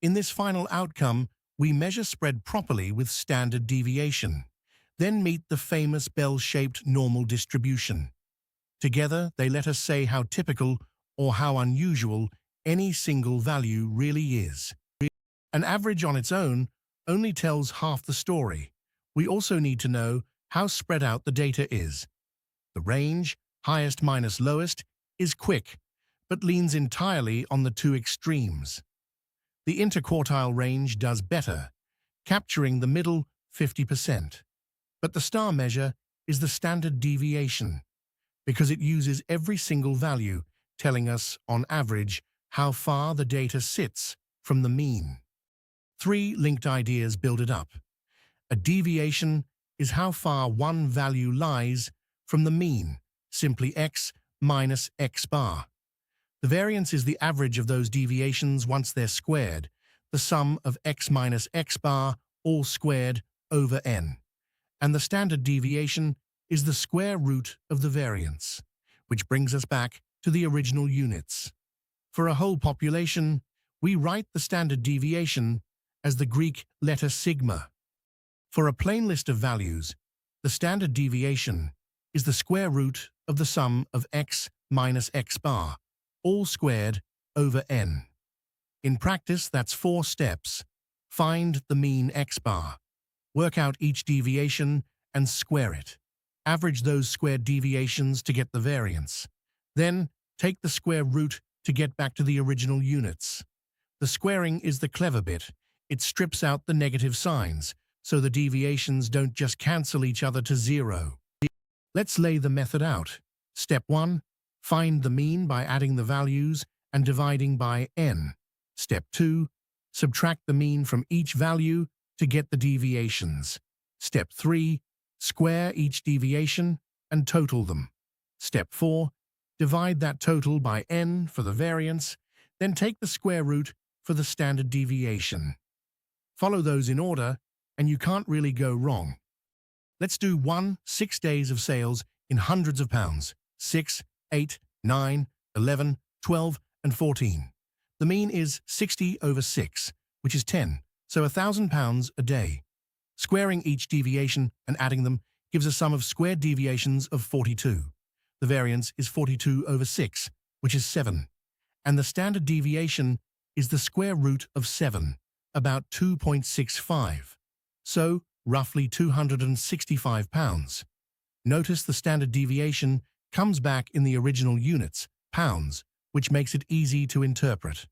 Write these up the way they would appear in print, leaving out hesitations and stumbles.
In this final outcome, we measure spread properly with standard deviation, then meet the famous bell-shaped normal distribution. Together, they let us say how typical or how unusual any single value really is. An average on its own only tells half the story. We also need to know how spread out the data is. The range, highest minus lowest, is quick, but leans entirely on the two extremes. The interquartile range does better, capturing the middle 50%. But the star measure is the standard deviation, because it uses every single value, telling us, on average, how far the data sits from the mean. 3 linked ideas build it up. A deviation is how far one value lies from the mean, simply x minus x bar. The variance is the average of those deviations once they're squared, the sum of x minus x bar, all squared, over n. And the standard deviation is the square root of the variance, which brings us back to the original units. For a whole population, we write the standard deviation as the Greek letter sigma. For a plain list of values, the standard deviation is the square root of the sum of x minus x bar, all squared, over n. In practice, that's 4 steps. Find the mean x bar. Work out each deviation and square it. Average those squared deviations to get the variance. Then, take the square root to get back to the original units. The squaring is the clever bit. It strips out the negative signs, so the deviations don't just cancel each other to 0. Let's lay the method out. Step 1. Find the mean by adding the values and dividing by n. Step 2. Subtract the mean from each value to get the deviations. Step 3. Square each deviation and total them. Step 4. Divide that total by n for the variance, then take the square root for the standard deviation. Follow those in order, and you can't really go wrong. Let's do 6 days of sales in hundreds of pounds. 6, 8, 9, 11, 12, and 14. The mean is 60 over 6, which is 10, so £1,000 a day. Squaring each deviation and adding them gives a sum of squared deviations of 42. The variance is 42 over 6, which is 7. And the standard deviation is the square root of 7, about 2.65. So, roughly £265. Notice the standard deviation comes back in the original units, pounds, which makes it easy to interpret.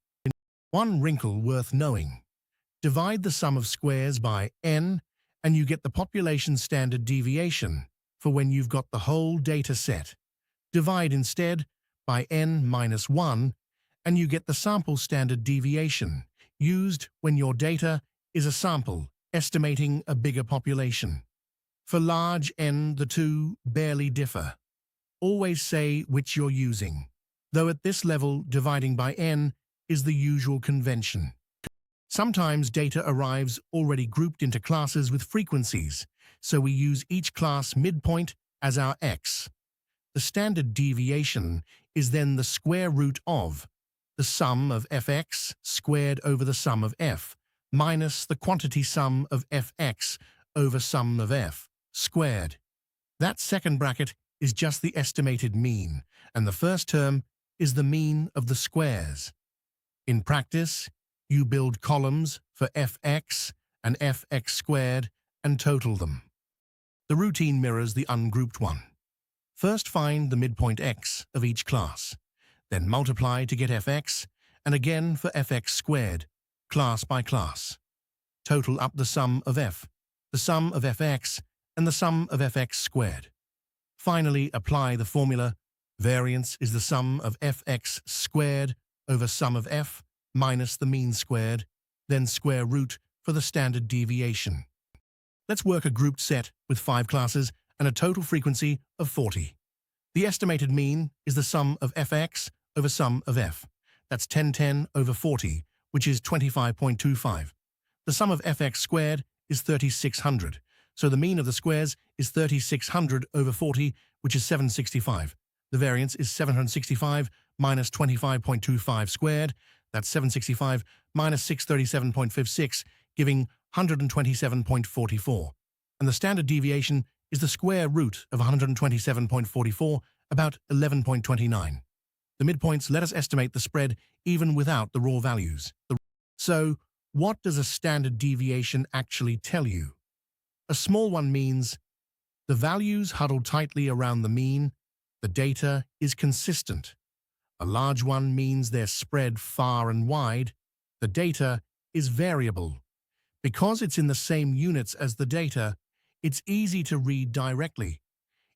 One wrinkle worth knowing. Divide the sum of squares by n, and you get the population standard deviation for when you've got the whole data set. Divide instead by n minus 1, and you get the sample standard deviation, used when your data is a sample, estimating a bigger population. For large n, the two barely differ. Always say which you're using, though at this level, dividing by n is the usual convention. Sometimes data arrives already grouped into classes with frequencies, so we use each class midpoint as our x. The standard deviation is then the square root of the sum of fx squared over the sum of f, minus the quantity sum of fx over sum of f squared. That second bracket is just the estimated mean, and the first term is the mean of the squares. In practice, you build columns for fx and fx squared and total them. The routine mirrors the ungrouped one. First find the midpoint x of each class, then multiply to get fx, and again for fx squared, class by class. Total up the sum of f, the sum of fx, and the sum of fx squared. Finally, apply the formula. Variance is the sum of fx squared over sum of f minus the mean squared, then square root for the standard deviation. Let's work a grouped set with 5 classes and a total frequency of 40. The estimated mean is the sum of fx over sum of f. That's 1010 over 40, which is 25.25. The sum of fx squared is 3600, so the mean of the squares is 3600 over 40, which is 765. The variance is 765 minus 25.25 squared. That's 765 minus 637.56, giving 127.44. And the standard deviation is the square root of 127.44, about 11.29. The midpoints let us estimate the spread even without the raw values. So, what does a standard deviation actually tell you? A small one means the values huddle tightly around the mean, the data is consistent. A large one means they're spread far and wide, the data is variable. Because it's in the same units as the data, it's easy to read directly.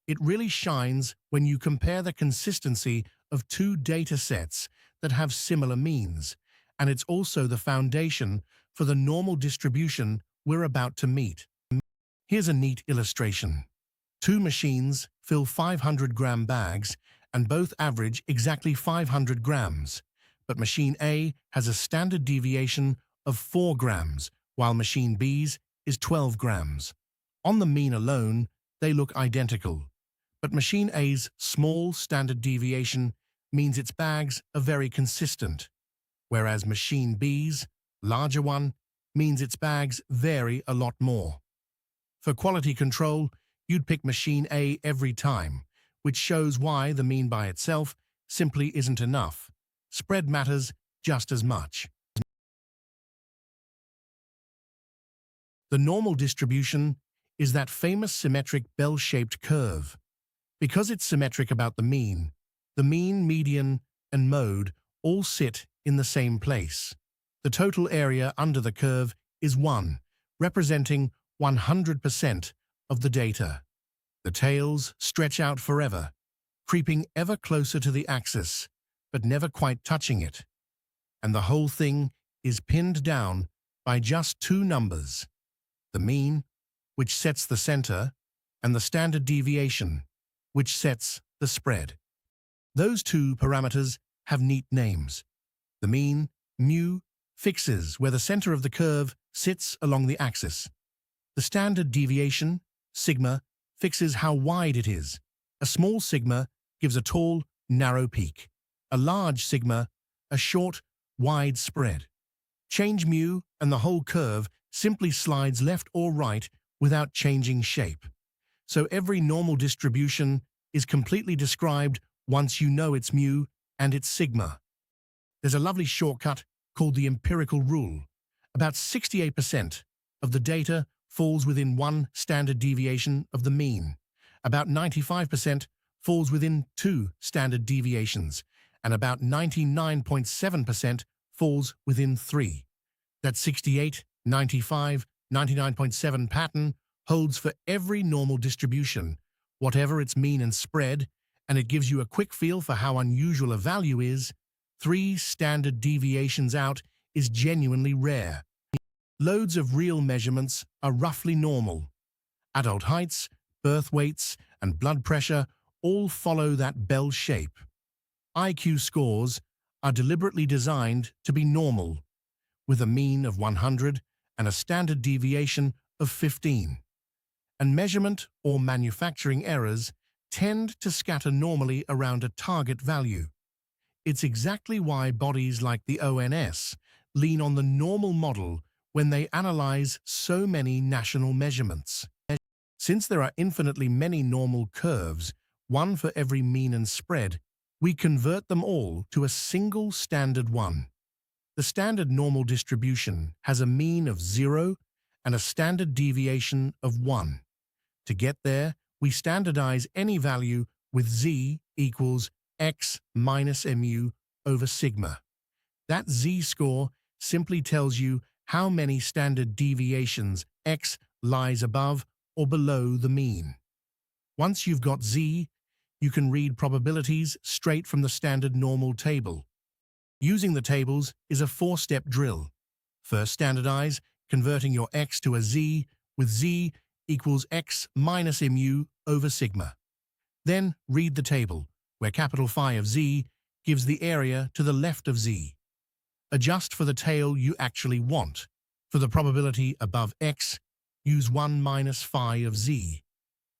It really shines when you compare the consistency of two data sets that have similar means, and it's also the foundation for the normal distribution we're about to meet. Here's a neat illustration. Two machines fill 500-gram bags and both average exactly 500 grams, but machine A has a standard deviation of 4 grams, while machine B's is 12 grams. On the mean alone, they look identical, but machine A's small standard deviation means its bags are very consistent, whereas machine B's larger one means its bags vary a lot more. For quality control, you'd pick machine A every time, which shows why the mean by itself simply isn't enough. Spread matters just as much. The normal distribution is that famous symmetric bell-shaped curve. Because it's symmetric about the mean, median, and mode all sit in the same place. The total area under the curve is 1, representing 100% of the data. The tails stretch out forever, creeping ever closer to the axis, but never quite touching it. And the whole thing is pinned down by just two numbers: the mean, which sets the center, and the standard deviation, which sets the spread. Those two parameters have neat names. The mean, mu, fixes where the center of the curve sits along the axis. The standard deviation, sigma, fixes how wide it is. A small sigma gives a tall, narrow peak. A large sigma, a short, wide spread. Change mu and the whole curve simply slides left or right without changing shape. So every normal distribution is completely described once you know its mu and its sigma. There's a lovely shortcut called the empirical rule. About 68% of the data falls within one standard deviation of the mean. About 95% falls within two standard deviations, and about 99.7% falls within three. That 68, 95, 99.7 pattern holds for every normal distribution, whatever its mean and spread, and it gives you a quick feel for how unusual a value is. 3 standard deviations out is genuinely rare. Loads of real measurements are roughly normal. Adult heights, birth weights, and blood pressure all follow that bell shape. IQ scores are deliberately designed to be normal, with a mean of 100 and a standard deviation of 15. And measurement or manufacturing errors tend to scatter normally around a target value. It's exactly why bodies like the ONS lean on the normal model when they analyze so many national measurements. Since there are infinitely many normal curves, one for every mean and spread, we convert them all to a single standard one. The standard normal distribution has a mean of 0 and a standard deviation of 1. To get there, we standardize any value with z equals x minus mu over sigma. That z-score simply tells you how many standard deviations x lies above or below the mean. Once you've got z, you can read probabilities straight from the standard normal table. Using the tables is a 4-step drill. First, standardize, converting your x to a z with z equals x minus mu over sigma. Then read the table, where capital Phi of z gives the area to the left of z. Adjust for the tail you actually want. For the probability above x, use 1 minus phi of z.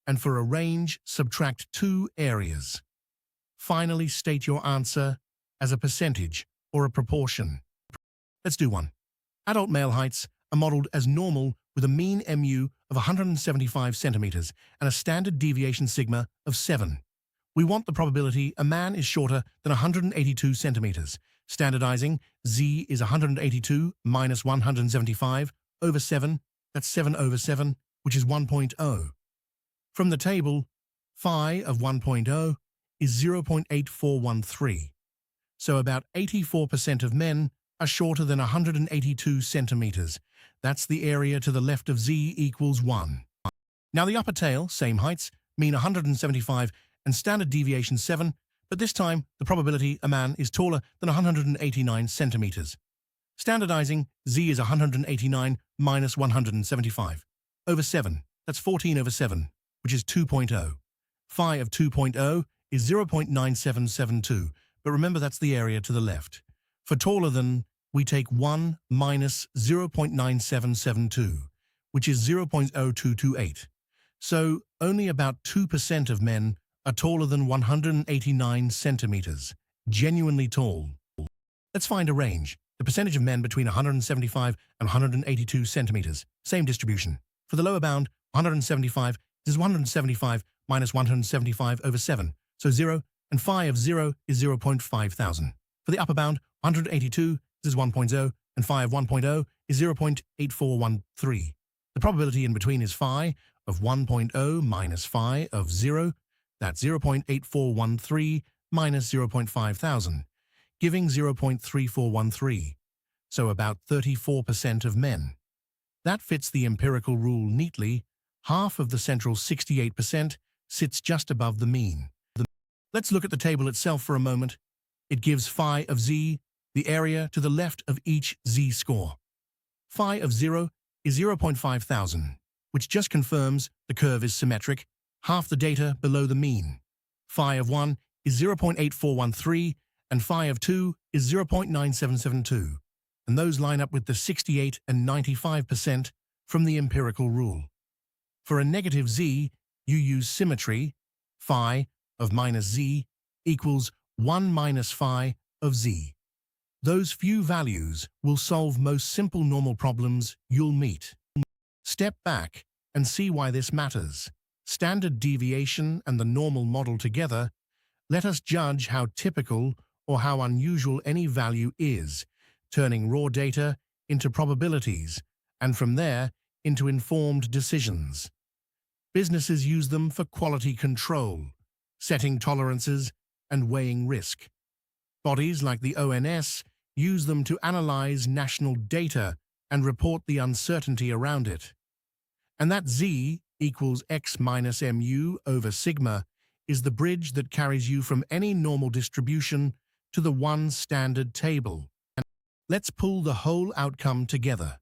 And for a range, subtract 2 areas. Finally, state your answer as a percentage or a proportion. Let's do one. Adult male heights are modeled as normal with a mean MU of 175 centimeters and a standard deviation sigma of 7. We want the probability a man is shorter than 182 centimeters. Standardizing, Z is 182 minus 175 over 7, that's 7 over 7, which is 1.0. From the table, phi of 1.0 is 0.8413. So about 84% of men are shorter than 182 centimeters. That's the area to the left of Z equals 1. Now the upper tail, same heights, mean 175 and standard deviation 7, but this time the probability a man is taller than 189 centimeters. Standardizing, Z is 189 minus 175 over 7, that's 14 over 7, which is 2.0. Phi of 2.0 is 0.9772, but remember that's the area to the left. For taller than, we take 1 minus 0.9772, which is 0.0228. So only about 2% of men are taller than 189 centimeters, genuinely tall. Let's find a range. The percentage of men between 175 and 182 centimeters, same distribution. For the lower bound, 175 is 175 minus 175 over 7, so 0, and phi of 0 is 0.5000. For the upper bound, 182 is 1.0, and phi of 1.0 is 0.8413. The probability in between is phi of 1.0 minus phi of 0, that's 0.8413 minus 0.5000, giving 0.3413, so about 34% of men. That fits the empirical rule neatly. Half of the central 68% sits just above the mean. Let's look at the table itself for a moment. It gives phi of Z, the area to the left of each Z score. Phi of 0 is 0.5000, which just confirms the curve is symmetric, half the data below the mean. Phi of 1 is 0.8413, and phi of 2 is 0.9772, and those line up with the 68 and 95% from the empirical rule. For a negative Z, you use symmetry. Phi of minus Z equals 1 minus phi of Z. Those few values will solve most simple normal problems you'll meet. Step back and see why this matters. Standard deviation and the normal model together let us judge how typical or how unusual any value is, turning raw data into probabilities, and from there into informed decisions. Businesses use them for quality control, setting tolerances and weighing risk. Bodies like the ONS use them to analyze national data and report the uncertainty around it. And that Z equals X minus MU over sigma is the bridge that carries you from any normal distribution to the one standard table. Let's pull the whole outcome together.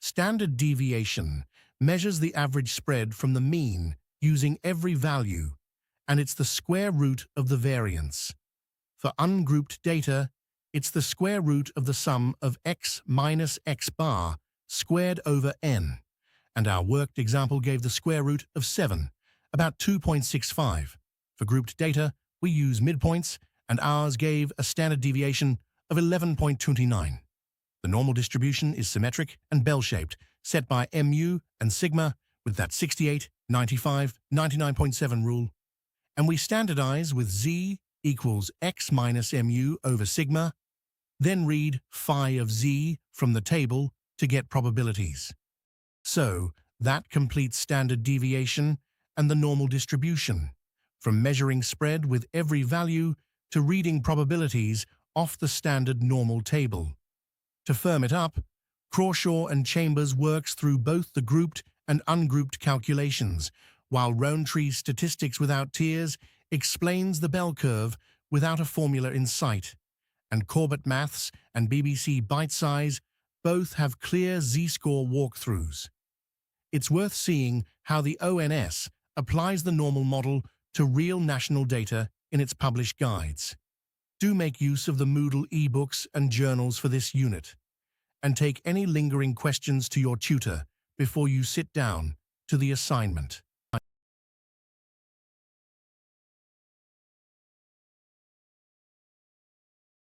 Standard deviation measures the average spread from the mean using every value, and it's the square root of the variance. For ungrouped data, it's the square root of the sum of x minus x bar squared over n, and our worked example gave the square root of 7, about 2.65. For grouped data, we use midpoints, and ours gave a standard deviation of 11.29. The normal distribution is symmetric and bell-shaped, set by mu and sigma with that 68, 95, 99.7 rule. And we standardize with Z equals x minus mu over sigma, then read phi of Z from the table to get probabilities. So that completes standard deviation and the normal distribution, from measuring spread with every value to reading probabilities off the standard normal table. To firm it up, Crawshaw and Chambers works through both the grouped and ungrouped calculations, while Rowntree's Statistics Without Tears explains the bell curve without a formula in sight, and Corbett Maths and BBC Bitesize both have clear Z-score walkthroughs. It's worth seeing how the ONS applies the normal model to real national data in its published guides. Do make use of the Moodle ebooks and journals for this unit, and take any lingering questions to your tutor before you sit down to the assignment.